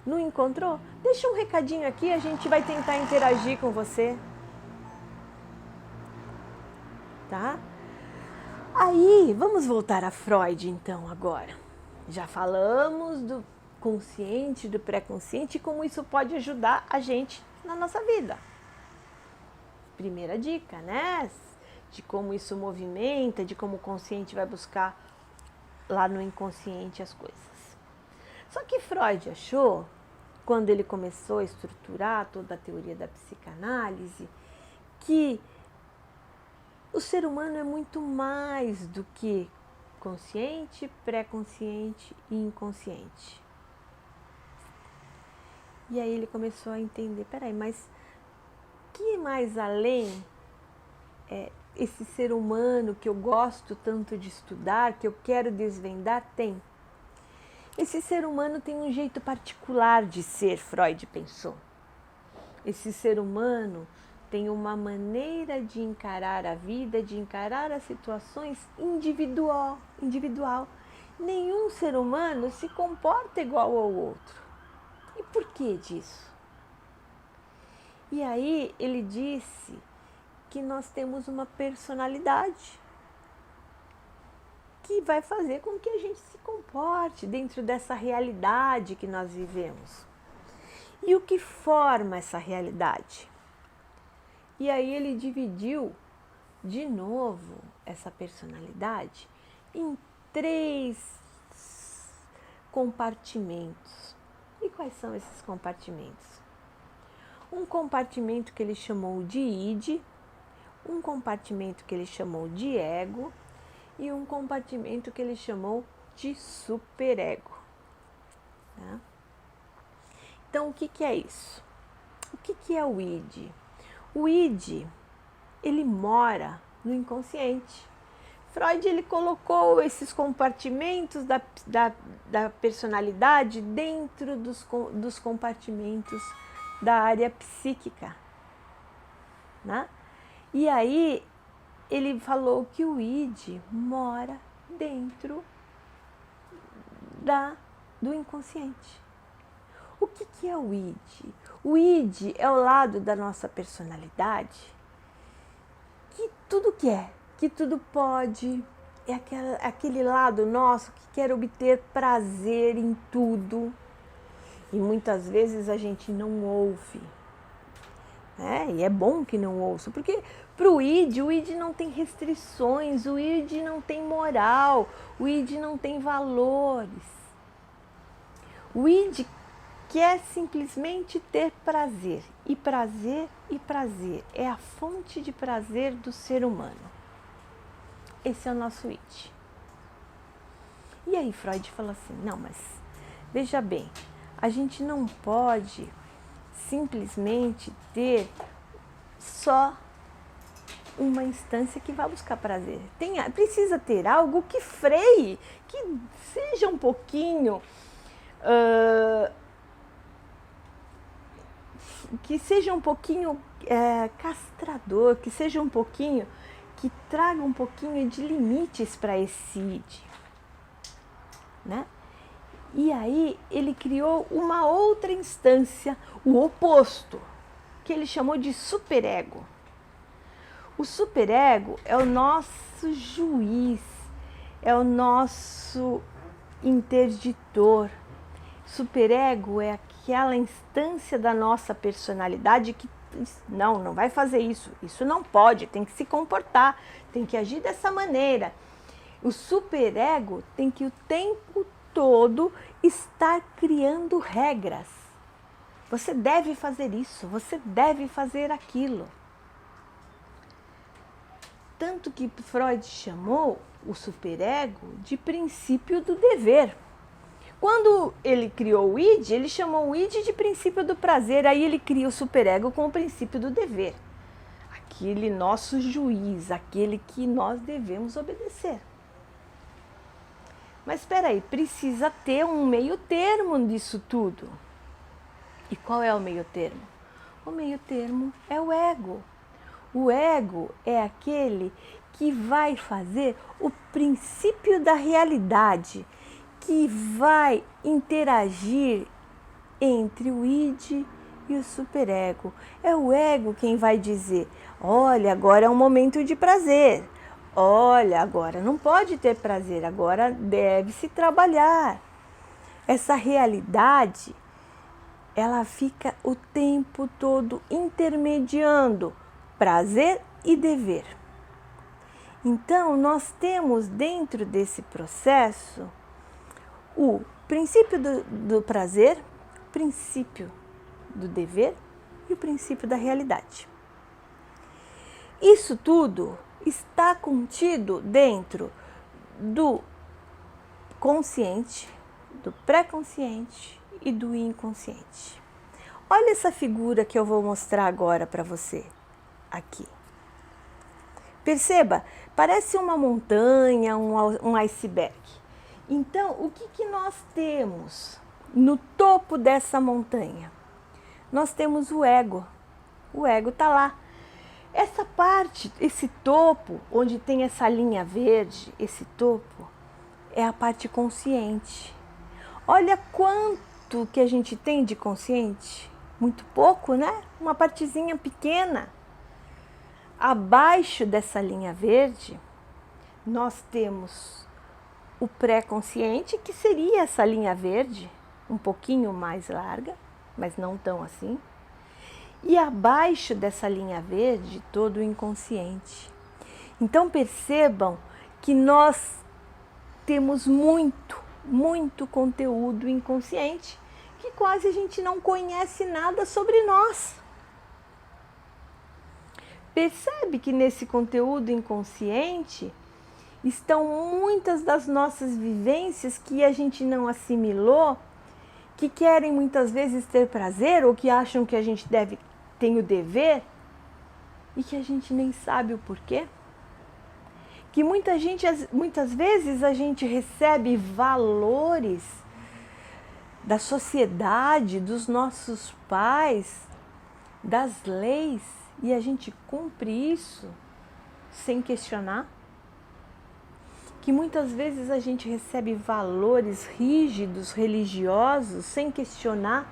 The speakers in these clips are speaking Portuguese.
Não encontrou? Deixa um recadinho aqui, a gente vai tentar interagir com você. Tá? Aí, vamos voltar a Freud então agora. Já falamos do consciente, do pré-consciente e como isso pode ajudar a gente na nossa vida. Primeira dica, né? De como isso movimenta, de como o consciente vai buscar lá no inconsciente as coisas. Só que Freud achou, quando ele começou a estruturar toda a teoria da psicanálise, que o ser humano é muito mais do que consciente, pré-consciente e inconsciente. E aí ele começou a entender, peraí, mas que mais além esse ser humano que eu gosto tanto de estudar, que eu quero desvendar, tem? Esse ser humano tem um jeito particular de ser, Freud pensou. Esse ser humano tem uma maneira de encarar a vida, de encarar as situações individual. Nenhum ser humano se comporta igual ao outro. E por que disso? E aí ele disse que nós temos uma personalidade que vai fazer com que a gente se comporte dentro dessa realidade que nós vivemos. E o que forma essa realidade? E aí ele dividiu de novo essa personalidade em 3 compartimentos. E quais são esses compartimentos? Um compartimento que ele chamou de id, um compartimento que ele chamou de ego e um compartimento que ele chamou de superego. Tá? Então, o que é isso? O que é o id? O id, ele mora no inconsciente. Freud ele colocou esses compartimentos da personalidade dentro dos compartimentos da área psíquica. Né? E aí ele falou que o id mora dentro do inconsciente. O que é o id? O id é o lado da nossa personalidade que tudo quer, que tudo pode. É aquele lado nosso que quer obter prazer em tudo. E muitas vezes a gente não ouve. E é bom que não ouça, porque para o id não tem restrições, o id não tem moral, o id não tem valores. O id quer simplesmente ter prazer, e prazer é a fonte de prazer do ser humano. Esse é o nosso id. E aí Freud falou assim, não, mas veja bem, a gente não pode simplesmente ter só uma instância que vai buscar prazer. Precisa ter algo que freie, que seja um pouquinho castrador, que seja um pouquinho, que traga um pouquinho de limites para esse id, né? E aí ele criou uma outra instância, o oposto, que ele chamou de superego. O superego é o nosso juiz, é o nosso interditor. Superego é aquela instância da nossa personalidade que não vai fazer isso não pode, tem que se comportar, tem que agir dessa maneira. O superego tem que o tempo todo estar criando regras. Você deve fazer isso, você deve fazer aquilo. Tanto que Freud chamou o superego de princípio do dever. Quando ele criou o id, ele chamou o id de princípio do prazer, aí ele cria o superego com o princípio do dever. Aquele nosso juiz, aquele que nós devemos obedecer. Mas espera aí, precisa ter um meio termo disso tudo. E qual é o meio termo? O meio termo é o ego. O ego é aquele que vai fazer o princípio da realidade, que vai interagir entre o id e o superego. É o ego quem vai dizer: olha, agora é um momento de prazer. Olha, agora não pode ter prazer, agora deve-se trabalhar. Essa realidade, ela fica o tempo todo intermediando prazer e dever. Então, nós temos dentro desse processo o princípio do prazer, o princípio do dever e o princípio da realidade. Isso tudo está contido dentro do consciente, do pré-consciente e do inconsciente. Olha essa figura que eu vou mostrar agora para você aqui. Perceba, parece uma montanha, um iceberg. Então, o que nós temos no topo dessa montanha? Nós temos o ego. O ego está lá. Essa parte, esse topo, onde tem essa linha verde, esse topo, é a parte consciente. Olha quanto que a gente tem de consciente. Muito pouco, né? Uma partezinha pequena. Abaixo dessa linha verde, nós temos o pré-consciente, que seria essa linha verde, um pouquinho mais larga, mas não tão assim. E abaixo dessa linha verde, todo o inconsciente. Então percebam que nós temos muito conteúdo inconsciente, que quase a gente não conhece nada sobre nós. Percebe que nesse conteúdo inconsciente estão muitas das nossas vivências que a gente não assimilou, que querem muitas vezes ter prazer ou que acham que a gente tem o dever e que a gente nem sabe o porquê. Que muitas vezes a gente recebe valores da sociedade, dos nossos pais, das leis, e a gente cumpre isso sem questionar. Que muitas vezes a gente recebe valores rígidos, religiosos, sem questionar,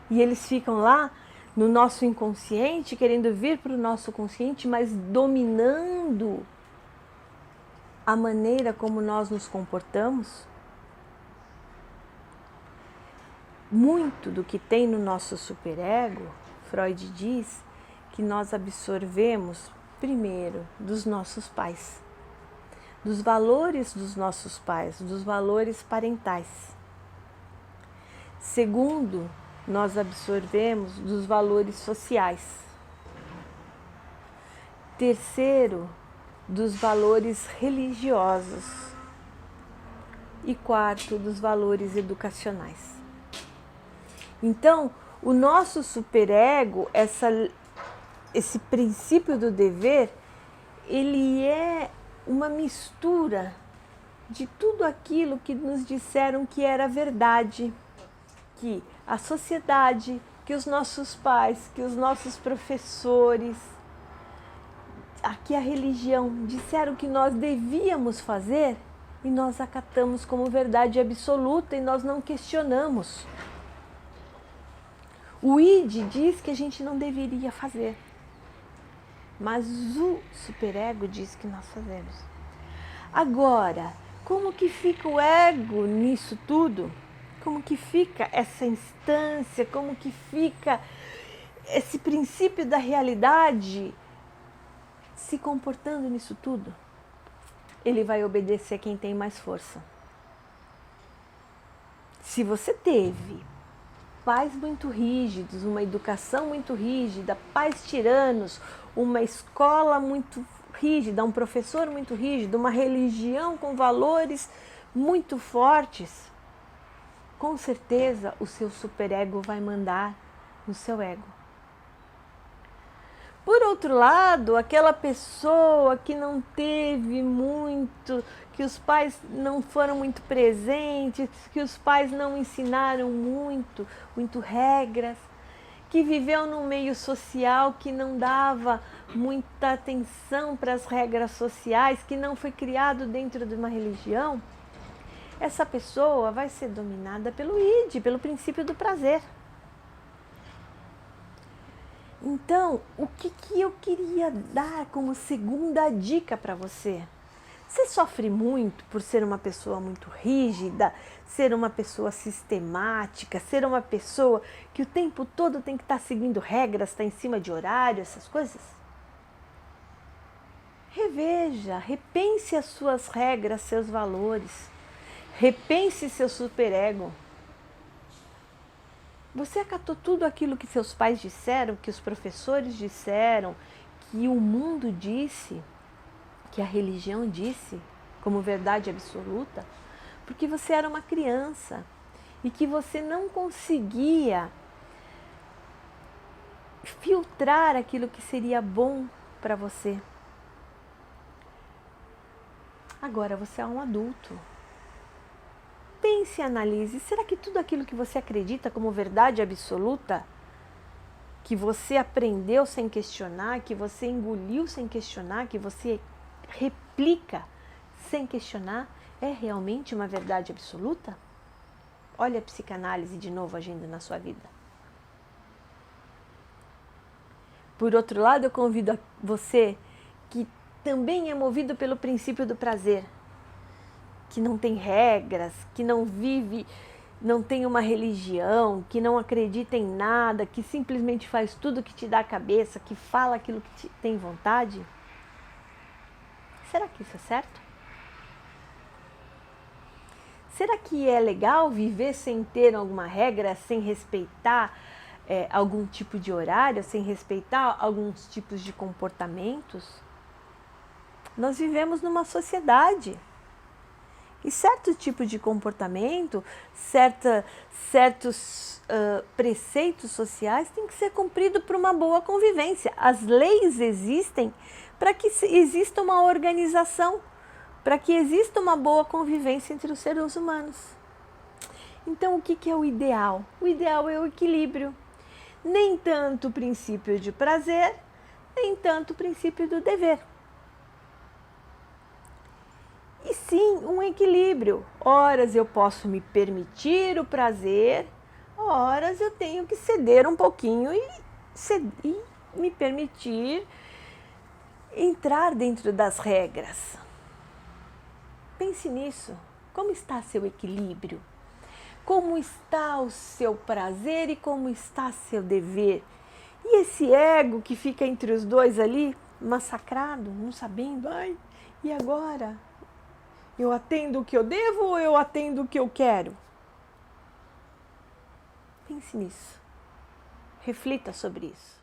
e eles ficam lá no nosso inconsciente, querendo vir para o nosso consciente, mas dominando a maneira como nós nos comportamos. Muito do que tem no nosso superego, Freud diz que nós absorvemos primeiro dos nossos pais, dos valores dos nossos pais, dos valores parentais. Segundo, nós absorvemos dos valores sociais. Terceiro, dos valores religiosos. E quarto, dos valores educacionais. Então, o nosso superego, esse princípio do dever, ele é uma mistura de tudo aquilo que nos disseram que era verdade, que a sociedade, que os nossos pais, que os nossos professores, aqui a religião, disseram que nós devíamos fazer e nós acatamos como verdade absoluta e nós não questionamos. O id diz que a gente não deveria fazer, mas o superego diz que nós fazemos. Agora, como que fica o ego nisso tudo? Como que fica essa instância? Como que fica esse princípio da realidade se comportando nisso tudo? Ele vai obedecer quem tem mais força. Se você teve pais muito rígidos, uma educação muito rígida, pais tiranos, uma escola muito rígida, um professor muito rígido, uma religião com valores muito fortes, com certeza o seu superego vai mandar no seu ego. Por outro lado, aquela pessoa que não teve muito, que os pais não foram muito presentes, que os pais não ensinaram muito regras, que viveu num meio social que não dava muita atenção para as regras sociais, que não foi criado dentro de uma religião, essa pessoa vai ser dominada pelo id, pelo princípio do prazer. Então, o que eu queria dar como segunda dica para você? Você sofre muito por ser uma pessoa muito rígida, ser uma pessoa sistemática, ser uma pessoa que o tempo todo tem que estar seguindo regras, estar em cima de horário, essas coisas? Reveja, repense as suas regras, seus valores. Repense seu superego. Você acatou tudo aquilo que seus pais disseram, que os professores disseram, que o mundo disse, que a religião disse como verdade absoluta, porque você era uma criança e que você não conseguia filtrar aquilo que seria bom para você. Agora você é um adulto. Pense e analise, será que tudo aquilo que você acredita como verdade absoluta, que você aprendeu sem questionar, que você engoliu sem questionar, que você replica sem questionar, é realmente uma verdade absoluta? Olha a psicanálise de novo agindo na sua vida. Por outro lado, eu convido você que também é movido pelo princípio do prazer, que não tem regras, que não vive, não tem uma religião, que não acredita em nada, que simplesmente faz tudo que te dá a cabeça, que fala aquilo que tem vontade. Será que isso é certo? Será que é legal viver sem ter alguma regra, sem respeitar algum tipo de horário, sem respeitar alguns tipos de comportamentos? Nós vivemos numa sociedade. E certo tipo de comportamento, certos preceitos sociais têm que ser cumpridos por uma boa convivência. As leis existem para que exista uma organização, para que exista uma boa convivência entre os seres humanos. Então, o que é o ideal? O ideal é o equilíbrio. Nem tanto o princípio de prazer, nem tanto o princípio do dever. E sim, um equilíbrio. Horas eu posso me permitir o prazer, horas eu tenho que ceder um pouquinho e me permitir entrar dentro das regras. Pense nisso. Como está seu equilíbrio? Como está o seu prazer e como está seu dever? E esse ego que fica entre os dois ali, massacrado, não sabendo, e agora? Eu atendo o que eu devo ou eu atendo o que eu quero? Pense nisso. Reflita sobre isso.